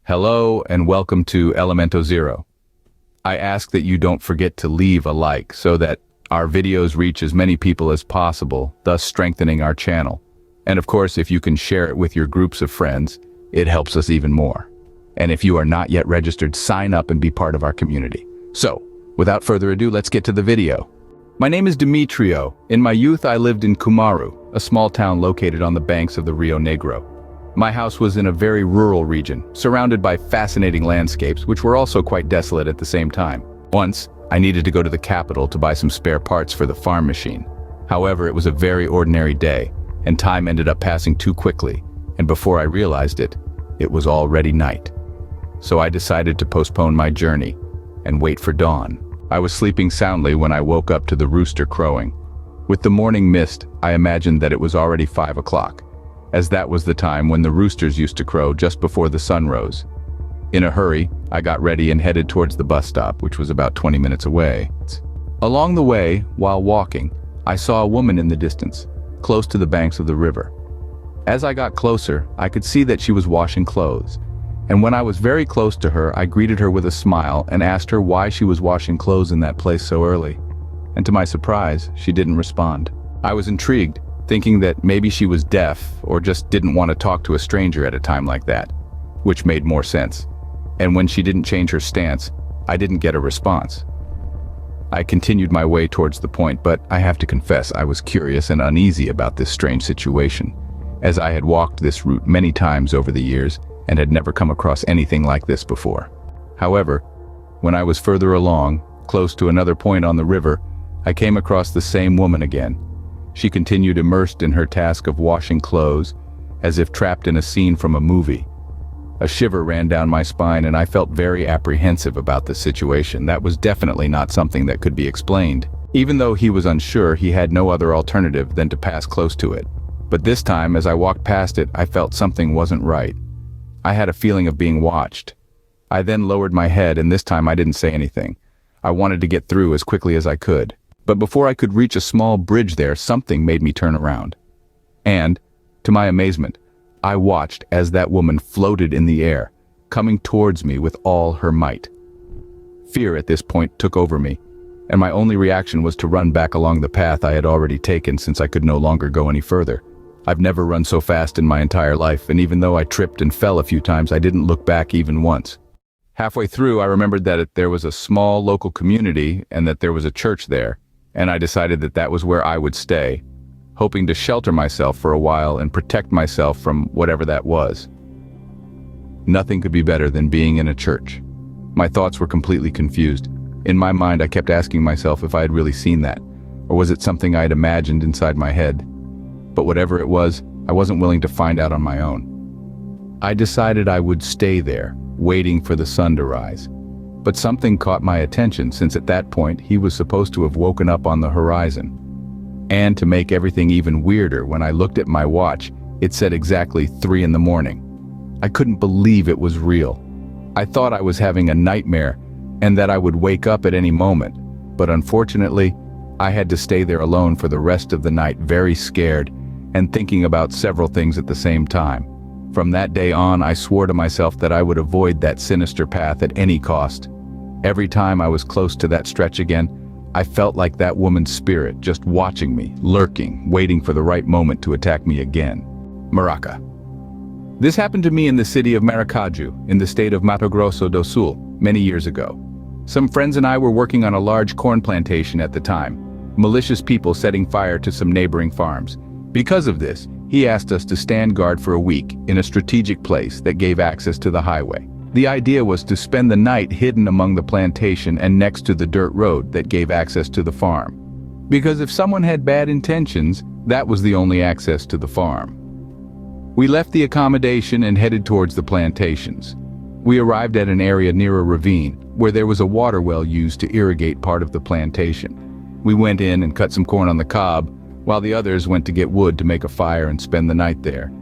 Hello and welcome to Elemento Zero. I ask that you don't forget to leave a like so that our videos reach as many people as possible, thus strengthening our channel. And of course, if you can share it with your groups of friends, it helps us even more. And if you are not yet registered, sign up and be part of our community. So, without further ado, let's get to the video. My name is Demetrio. In my youth, I lived in Cumaru, a small town located on the banks of the Rio Negro. My house was in a very rural region, surrounded by fascinating landscapes, which were also quite desolate at the same time. Once, I needed to go to the capital to buy some spare parts for the farm machine. However, it was a very ordinary day, and time ended up passing too quickly, and before I realized it, it was already night. So I decided to postpone my journey and wait for dawn. I was sleeping soundly when I woke up to the rooster crowing. With the morning mist, I imagined that it was already 5 o'clock, as that was the time when the roosters used to crow just before the sun rose. In a hurry, I got ready and headed towards the bus stop, which was about 20 minutes away. Along the way, while walking, I saw a woman in the distance, close to the banks of the river. As I got closer, I could see that she was washing clothes. And when I was very close to her, I greeted her with a smile and asked her why she was washing clothes in that place so early. And to my surprise, she didn't respond. I was intrigued, thinking that maybe she was deaf or just didn't want to talk to a stranger at a time like that, which made more sense. And when she didn't change her stance, I didn't get a response. I continued my way towards the point, but I have to confess I was curious and uneasy about this strange situation, as I had walked this route many times over the years and had never come across anything like this before. However, when I was further along, close to another point on the river, I came across the same woman again. She continued immersed in her task of washing clothes, as if trapped in a scene from a movie. A shiver ran down my spine and I felt very apprehensive about the situation. That was definitely not something that could be explained. Even though he was unsure, he had no other alternative than to pass close to it. But this time, as I walked past it, I felt something wasn't right. I had a feeling of being watched. I then lowered my head, and this time I didn't say anything. I wanted to get through as quickly as I could. But before I could reach a small bridge there, something made me turn around. And, to my amazement, I watched as that woman floated in the air, coming towards me with all her might. Fear at this point took over me, and my only reaction was to run back along the path I had already taken since I could no longer go any further. I've never run so fast in my entire life, and even though I tripped and fell a few times, I didn't look back even once. Halfway through, I remembered that there was a small local community and that there was a church there, and I decided that that was where I would stay, hoping to shelter myself for a while and protect myself from whatever that was. Nothing could be better than being in a church. My thoughts were completely confused. In my mind, I kept asking myself if I had really seen that, or was it something I had imagined inside my head? But whatever it was, I wasn't willing to find out on my own. I decided I would stay there, waiting for the sun to rise. But something caught my attention, since at that point he was supposed to have woken up on the horizon. And to make everything even weirder, when I looked at my watch, it said exactly 3 in the morning. I couldn't believe it was real. I thought I was having a nightmare and that I would wake up at any moment. But unfortunately, I had to stay there alone for the rest of the night, very scared and thinking about several things at the same time. From that day on, I swore to myself that I would avoid that sinister path at any cost. Every time I was close to that stretch again, I felt like that woman's spirit just watching me, lurking, waiting for the right moment to attack me again. Maraca. This happened to me in the city of Maracaju, in the state of Mato Grosso do Sul, many years ago. Some friends and I were working on a large corn plantation at the time, malicious people setting fire to some neighboring farms. Because of this, he asked us to stand guard for a week in a strategic place that gave access to the highway. The idea was to spend the night hidden among the plantation and next to the dirt road that gave access to the farm. Because if someone had bad intentions, that was the only access to the farm. We left the accommodation and headed towards the plantations. We arrived at an area near a ravine where there was a water well used to irrigate part of the plantation. We went in and cut some corn on the cob, while the others went to get wood to make a fire and spend the night there.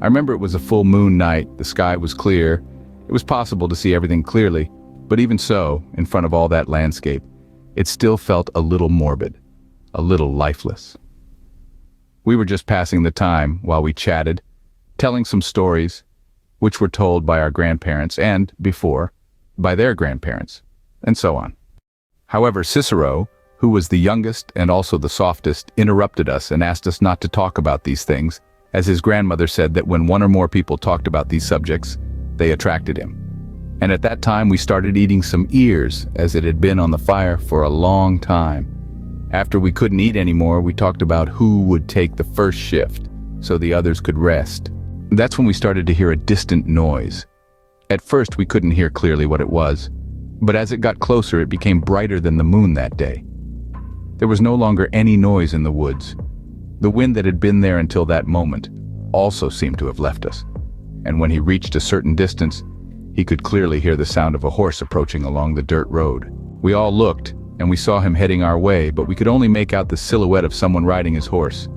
I remember it was a full moon night, the sky was clear. It was possible to see everything clearly, but even so, in front of all that landscape, it still felt a little morbid, a little lifeless. We were just passing the time while we chatted, telling some stories, which were told by our grandparents and, before, by their grandparents, and so on. However, Cicero, who was the youngest and also the softest, interrupted us and asked us not to talk about these things, as his grandmother said that when one or more people talked about these subjects, they attracted him. And at that time we started eating some ears, as it had been on the fire for a long time. After we couldn't eat anymore, we talked about who would take the first shift, so the others could rest. That's when we started to hear a distant noise. At first we couldn't hear clearly what it was, but as it got closer it became brighter than the moon that day. There was no longer any noise in the woods. The wind that had been there until that moment also seemed to have left us, and when he reached a certain distance, he could clearly hear the sound of a horse approaching along the dirt road. We all looked, and we saw him heading our way, but we could only make out the silhouette of someone riding his horse.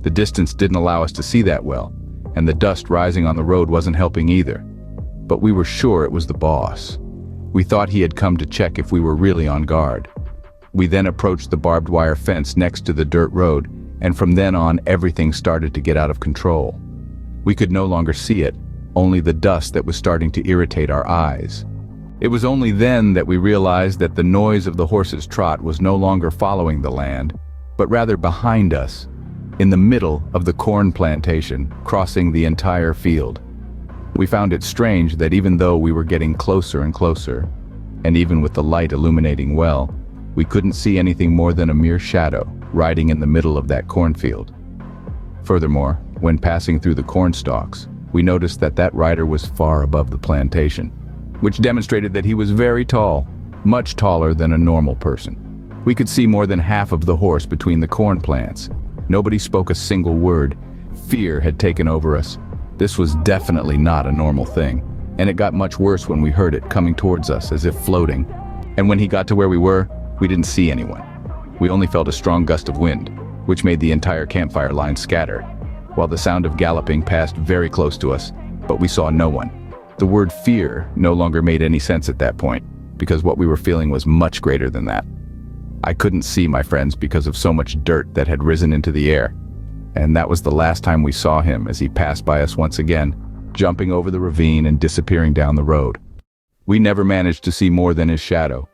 The distance didn't allow us to see that well, and the dust rising on the road wasn't helping either. But we were sure it was the boss. We thought he had come to check if we were really on guard. We then approached the barbed wire fence next to the dirt road, and from then on everything started to get out of control. We could no longer see it, only the dust that was starting to irritate our eyes. It was only then that we realized that the noise of the horse's trot was no longer following the land, but rather behind us, in the middle of the corn plantation, crossing the entire field. We found it strange that even though we were getting closer and closer, and even with the light illuminating well, we couldn't see anything more than a mere shadow riding in the middle of that cornfield. Furthermore, when passing through the corn stalks, we noticed that that rider was far above the plantation, which demonstrated that he was very tall, much taller than a normal person. We could see more than half of the horse between the corn plants. Nobody spoke a single word. Fear had taken over us. This was definitely not a normal thing, and it got much worse when we heard it coming towards us as if floating. And when he got to where we were, we didn't see anyone. We only felt a strong gust of wind, which made the entire campfire line scatter, while the sound of galloping passed very close to us, but we saw no one. The word fear no longer made any sense at that point, because what we were feeling was much greater than that. I couldn't see my friends because of so much dirt that had risen into the air, and that was the last time we saw him as he passed by us once again, jumping over the ravine and disappearing down the road. We never managed to see more than his shadow,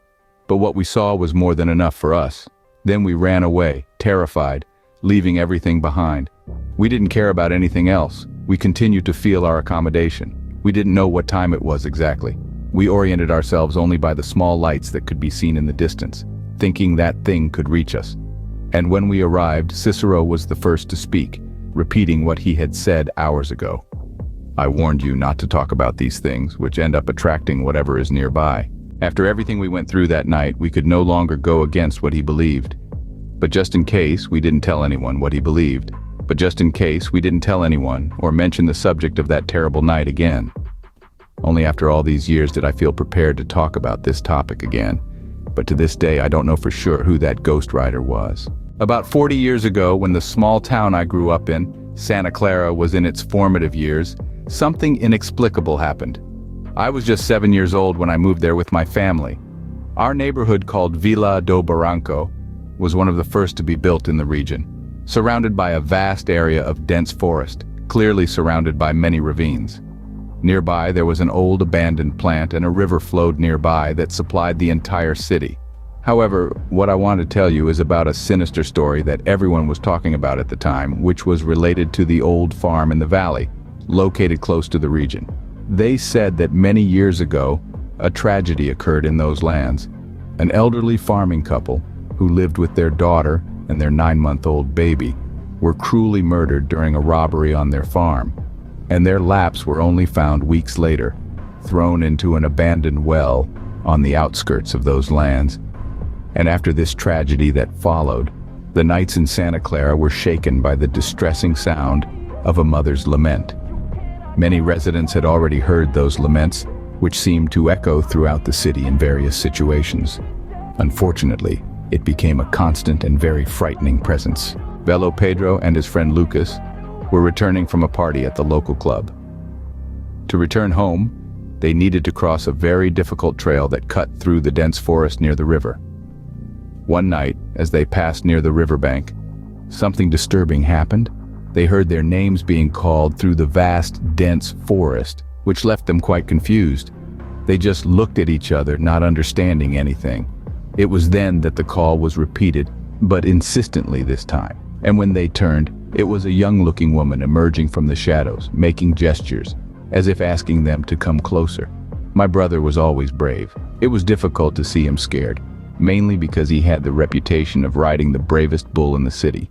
but what we saw was more than enough for us. Then we ran away, terrified, leaving everything behind. We didn't care about anything else. We continued to feel our accommodation. We didn't know what time it was exactly. We oriented ourselves only by the small lights that could be seen in the distance, thinking that thing could reach us. And when we arrived, Cicero was the first to speak, repeating what he had said hours ago. I warned you not to talk about these things, which end up attracting whatever is nearby. After everything we went through that night, we could no longer go against what he believed. But just in case, we didn't tell anyone what he believed. But just in case, we didn't tell anyone or mention the subject of that terrible night again. Only after all these years did I feel prepared to talk about this topic again. But to this day, I don't know for sure who that ghost rider was. About 40 years ago, when the small town I grew up in, Santa Clara, was in its formative years, something inexplicable happened. I was just 7 years old when I moved there with my family. Our neighborhood, called Villa do Barranco, was one of the first to be built in the region, surrounded by a vast area of dense forest, clearly surrounded by many ravines. Nearby, there was an old abandoned plant and a river flowed nearby that supplied the entire city. However, what I want to tell you is about a sinister story that everyone was talking about at the time, which was related to the old farm in the valley, located close to the region. They said that many years ago, a tragedy occurred in those lands. An elderly farming couple, who lived with their daughter and their 9-month-old baby, were cruelly murdered during a robbery on their farm, and their laps were only found weeks later, thrown into an abandoned well on the outskirts of those lands. And after this tragedy that followed, the nights in Santa Clara were shaken by the distressing sound of a mother's lament. Many residents had already heard those laments, which seemed to echo throughout the city in various situations. Unfortunately, it became a constant and very frightening presence. Velo Pedro and his friend Lucas were returning from a party at the local club. To return home, they needed to cross a very difficult trail that cut through the dense forest near the river. One night, as they passed near the riverbank, something disturbing happened. They heard their names being called through the vast, dense forest, which left them quite confused. They just looked at each other, not understanding anything. It was then that the call was repeated, but insistently this time. And when they turned, it was a young-looking woman emerging from the shadows, making gestures, as if asking them to come closer. My brother was always brave. It was difficult to see him scared, mainly because he had the reputation of riding the bravest bull in the city.